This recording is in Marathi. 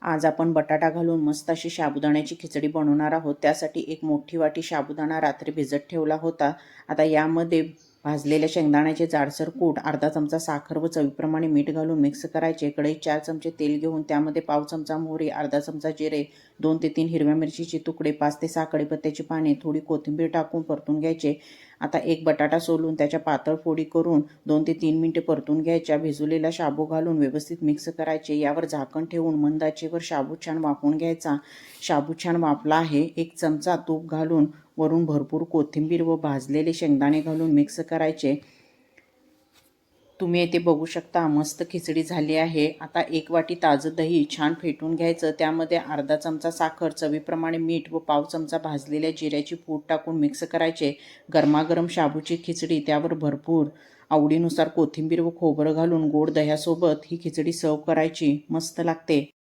आज आपण बटाटा घालून मस्त अशी साबुदाण्याची खिचडी बनवणार आहोत। त्यासाठी एक मोठी वाटी साबुदाणा रात्री भिजत ठेवला होता। आता यामध्ये भाजलेल्या शेंगदाण्याचे जाडसर कूट, अर्धा चमचा साखर व चवीप्रमाणे मीठ घालून मिक्स करायचे। कढईत 4 चमचे तेल घेऊन त्यामध्ये पाव चमचा मोहरी, अर्धा चमचा जिरे, 2 ते 3 हिरव्या मिरचीचे तुकडे, 5 ते 6 कढीपत्त्याची पाने, थोडी कोथिंबीर टाकून परतून घ्यायचे। आता एक बटाटा सोलून त्याच्या पातळ फोडी करून 2 ते 3 मिनिटे परतून घ्यायच्या। भिजवलेला शाबू घालून व्यवस्थित मिक्स करायचे। यावर झाकण ठेवून मंद आचेवर शाबू छान वाफवून घ्यायचा। शाबू छान वाफला आहे। 1 चमचा तूप घालून वरून भरपूर कोथिंबीर व भाजलेले शेंगदाणे घालून मिक्स करायचे। तुम्ही इथे बघू शकता मस्त खिचडी झाली आहे। आता 1 वाटी ताजं दही छान फेटून घ्यायचं। त्यामध्ये अर्धा चमचा साखर, चवीप्रमाणे मीठ व पाव चमचा भाजलेल्या जिऱ्याची पूड टाकून मिक्स करायचे। गरमागरम शाबूची खिचडी, त्यावर भरपूर आवडीनुसार कोथिंबीर व खोबरं घालून गोड दह्यासोबत ही खिचडी सर्व करायची। मस्त लागते।